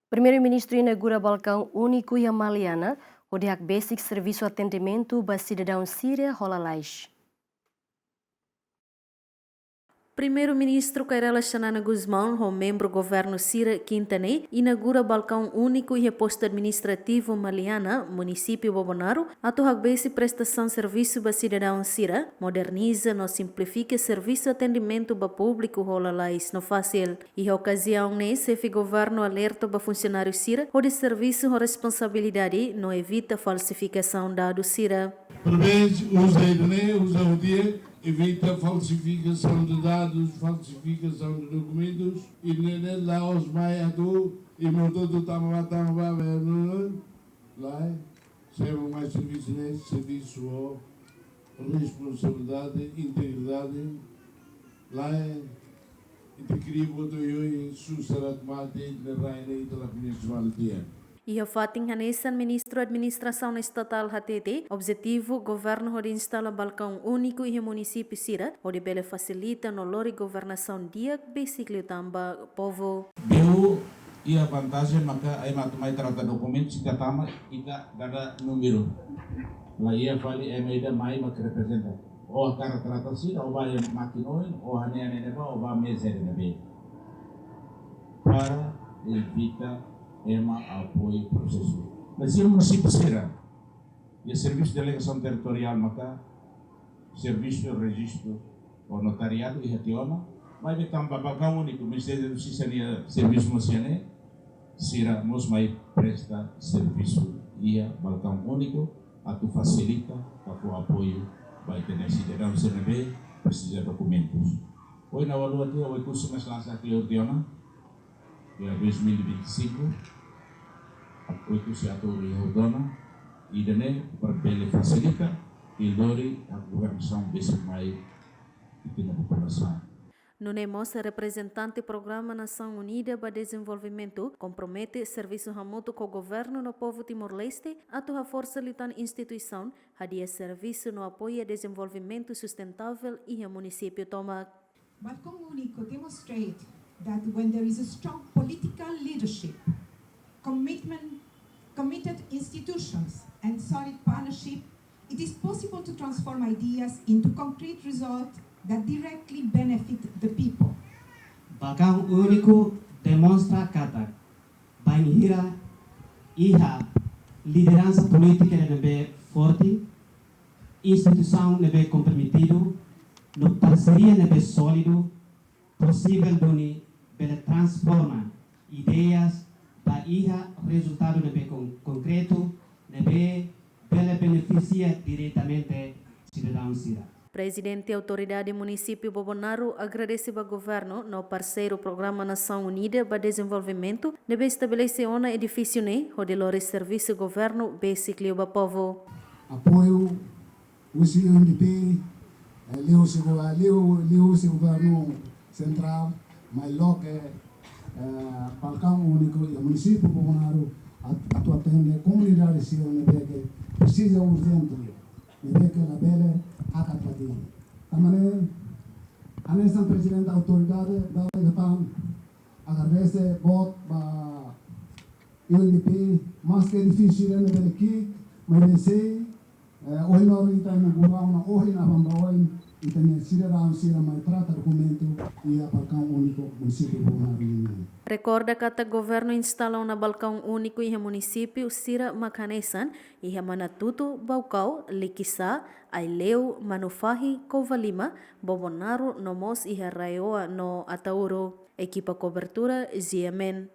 Primeiru-Ministru inagura Balkaun Úniku e Maliana, hodi hakbesik servisu atendimentu sidadaun sira lalais. Primeiro-Ministru Kairala Xanana Guzmão, o membro governo Sira Quintanei, inaugura Balkaun Úniku e posto administrativo Maliana, município Bobonaro, atu hakbesi prestação serviço ba sidadaun Sira, moderniza no simplifica serviço atendimento ba público lalais no fácil. E a ocasião ne sefe governo alerta ba funcionário Sira, o de serviço a responsabilidade não evita falsificação dado Sira. Prevede usa o dia, evita falsificação de dados, falsificação de documentos e nem lá os maiados e motor tamatang ba lá serão mais serviço responsabilidade, integridade lá integrivo do eu susarat mate de raine de la municipalidade. E a fatin hanesan ministro administração estatal HTT, objetivo governo de instala Balkaun Úniku e município Sira, onde bele facilita no lori governação dia basically tamba povo. Deu e a vantagem maka ai matumai trata dokumento sika tama ika dada número. Lá ia fali emeda mai mak representa. O cara trata Sira o vai makinoin o hane neba o vai meser nebe. Para evita EMA apoio processo. Mas se o município Sira e o serviço de delegação territorial maka serviço de registro o notariado e hationa vai betam Balkaun Úniku Ministério da Justiça e Serviço Nacional Sira nos mai presta serviço ia Balkaun Úniku atu facilita para o apoio vai ter sidadaun CNB precisa documentos. Hoje na valua dia o curso mais lançado que ordiona ya 2025 itu si atur yaudona e dene perbele facilita e lori a governação basic mai e na população. No Nemos, representante do Programa Nação Unida para Desenvolvimento compromete serviço remoto com o governo no povo Timor-Leste a tua força litan instituição hadia serviço no apoio ao desenvolvimento sustentável e o município toma. Balkaun Úniku demonstrate that when there is a strong political leadership, committed institutions and solid partnership, it is possible to transform ideas into concrete results that directly benefit the people. Balkaun Úniku demonstra kata banhira iha liderança política nebe forte, instituição nebe comprometido, no parceria nebe sólido, possível doni bela transforma ideias para iha resultado nebe concreto nebe bela beneficia diretamente cidadão Sira. Presidente e autoridade município Bobonaro agradece ao governo no parceiro Programa Nação Unida para Desenvolvimento deve estabelecer um edifício onde lore serviço governo basically o povo. Apoio o CNDP, leu o governo central, mas logo Balkaun Úniku e o município Bobonaro atende a comunidade Sira que precisa urgente que a bela akatati. Tamane anesan presidente da autoridade da Balkaun agradece bot ba UNDP mas que difícil é ver aqui mas sei hoje nós estamos na hoje na Bambaoin e tem sidadaun Sira mais trata documento e a Balkaun Úniku município Bobonaro. Recorda que o governo instalou na Balkaun Úniku e município Sira Makanesan e Manatuto, Baucau, Likisa, Aileu, Manufahi, Covalima, Bobonaro, Nomos e Raioa no Atauro. Equipa cobertura, Ziamen.